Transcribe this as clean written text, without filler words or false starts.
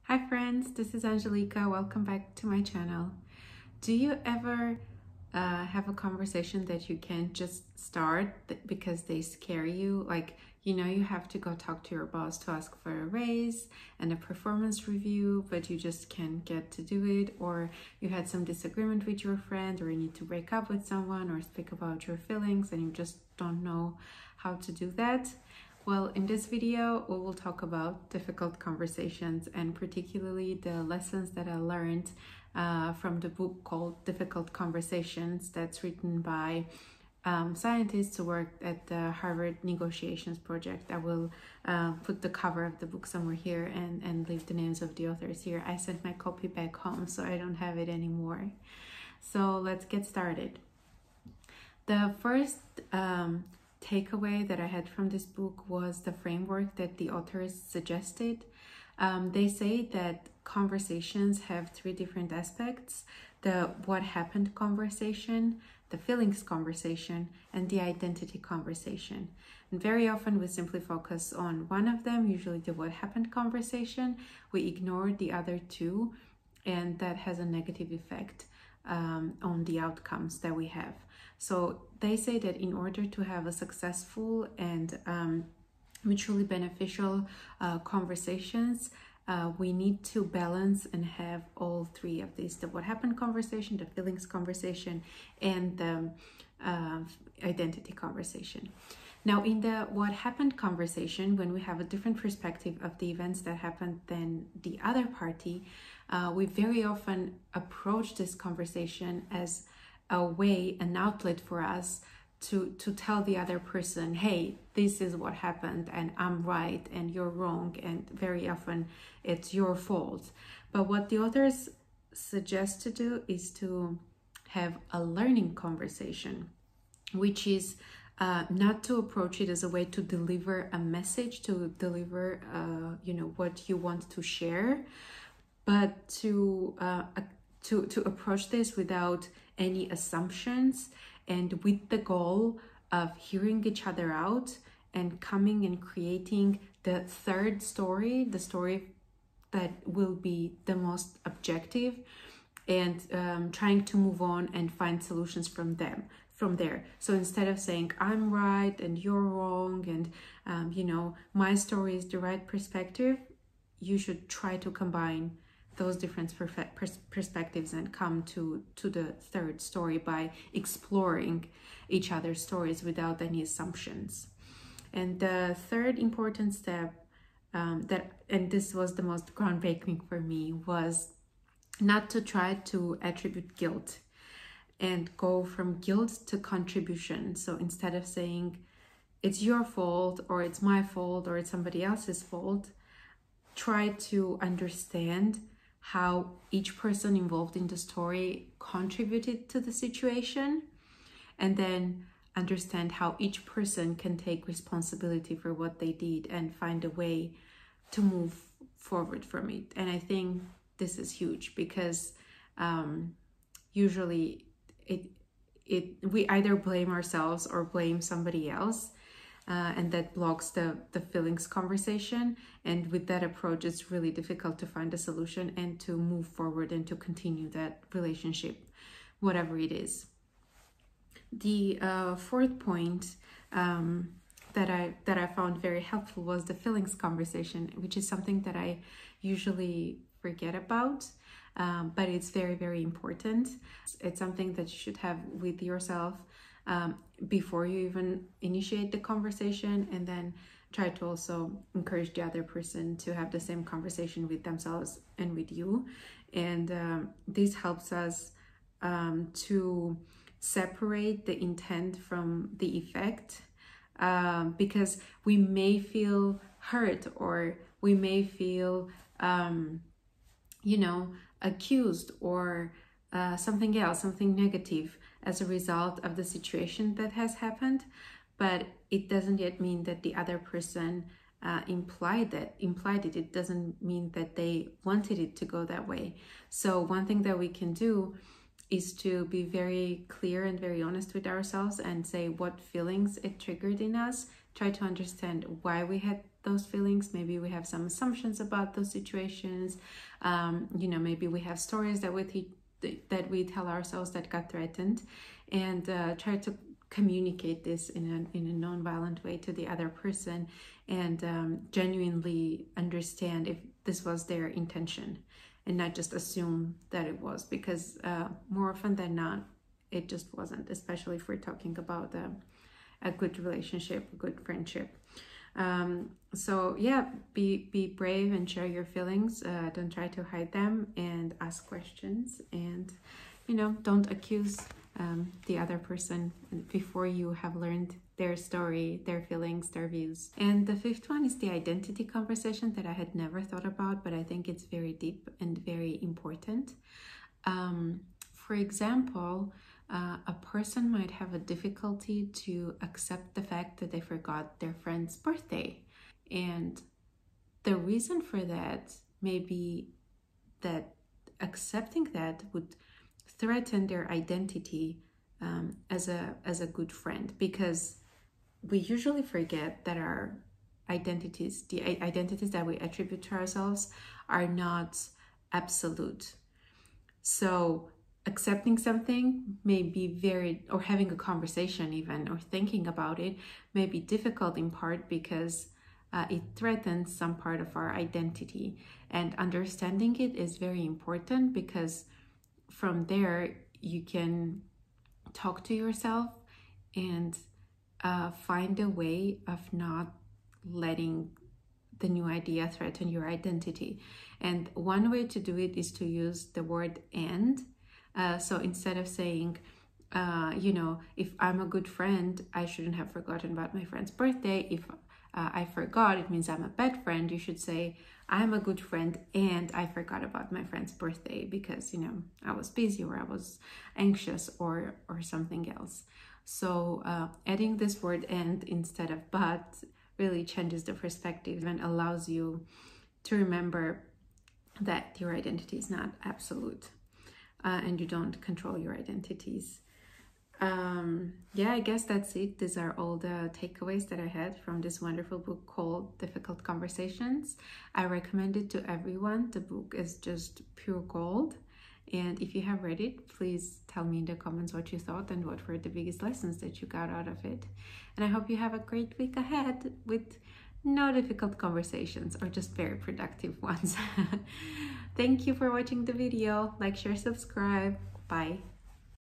Hi friends, this is Angelica. Welcome back to my channel. Do you ever have a conversation that you can't just start because they scare you? Like, you have to go talk to your boss to ask for a raise and a performance review, but you just can't get to do it, or you had some disagreement with your friend, or you need to break up with someone or speak about your feelings and you just don't know how to do that. Well, in this video, we will talk about difficult conversations and particularly the lessons that I learned from the book called Difficult Conversations that's written by scientists who worked at the Harvard Negotiations Project. I will put the cover of the book somewhere here and leave the names of the authors here. I sent my copy back home, so I don't have it anymore. So let's get started. The first takeaway that I had from this book was the framework that the authors suggested. They say that conversations have three different aspects: the what happened conversation, the feelings conversation, and the identity conversation. And very often we simply focus on one of them, usually the what happened conversation. We ignore the other two, and that has a negative effect on the outcomes that we have. So they say that in order to have a successful and mutually beneficial conversations, we need to balance and have all three of these: the what happened conversation, the feelings conversation, and the identity conversation. Now, in the what happened conversation, when we have a different perspective of the events that happened than the other party, we very often approach this conversation as a way, an outlet for us to tell the other person, hey, this is what happened and I'm right and you're wrong, and very often it's your fault. But what the authors suggest to do is to have a learning conversation, which is not to approach it as a way to deliver a message, to deliver what you want to share, but to approach this without any assumptions and with the goal of hearing each other out and coming and creating the third story, the story that will be the most objective, and trying to move on and find solutions from there. So instead of saying I'm right and you're wrong and my story is the right perspective, you should try to combine those different perspectives and come to the third story by exploring each other's stories without any assumptions. And the third important step and this was the most groundbreaking for me, was not to try to attribute guilt and go from guilt to contribution. So instead of saying it's your fault or it's my fault or it's somebody else's fault, try to understand how each person involved in the story contributed to the situation, and then understand how each person can take responsibility for what they did and find a way to move forward from it. And I think this is huge because usually we either blame ourselves or blame somebody else, and that blocks the feelings conversation. And with that approach, it's really difficult to find a solution and to move forward and to continue that relationship, whatever it is. The fourth point that I found very helpful was the feelings conversation, which is something that I usually forget about, but it's very, very important. It's something that you should have with yourself before you even initiate the conversation, and then try to also encourage the other person to have the same conversation with themselves and with you. And this helps us to separate the intent from the effect, because we may feel hurt or we may feel accused or something else, something negative as a result of the situation that has happened, but it doesn't yet mean that the other person implied it. It doesn't mean that they wanted it to go that way. So one thing that we can do is to be very clear and very honest with ourselves and say what feelings it triggered in us, try to understand why we had those feelings. Maybe we have some assumptions about those situations. You know, maybe we have stories that we tell ourselves that got threatened, and try to communicate this in a non-violent way to the other person, and genuinely understand if this was their intention, and not just assume that it was, because more often than not it just wasn't, especially if we're talking about a good relationship, a good friendship. So yeah, be brave and share your feelings. Don't try to hide them, and ask questions, and you know, don't accuse the other person before you have learned their story, their feelings, their views. And the fifth one is the identity conversation that I had never thought about, but I think it's very deep and very important. For example, a person might have a difficulty to accept the fact that they forgot their friend's birthday. And the reason for that may be that accepting that would threaten their identity as a good friend, because we usually forget that our identities, the identities that we attribute to ourselves, are not absolute. So accepting something may be or having a conversation even, or thinking about it, may be difficult in part because it threatens some part of our identity. And understanding it is very important, because from there you can talk to yourself and find a way of not letting the new idea threaten your identity. And one way to do it is to use the word "and." So instead of saying, you know, if I'm a good friend, I shouldn't have forgotten about my friend's birthday. If I forgot, it means I'm a bad friend. You should say, I'm a good friend and I forgot about my friend's birthday because, you know, I was busy, or I was anxious, or something else. So adding this word "and" instead of "but" really changes the perspective and allows you to remember that your identity is not absolute, and you don't control your identities. Yeah, I guess that's it. These are all the takeaways that I had from this wonderful book called Difficult Conversations. I recommend it to everyone. The book is just pure gold. And if you have read it, please tell me in the comments what you thought and what were the biggest lessons that you got out of it. And I hope you have a great week ahead with no difficult conversations, or just very productive ones. Thank you for watching the video. Like, share, subscribe. Bye.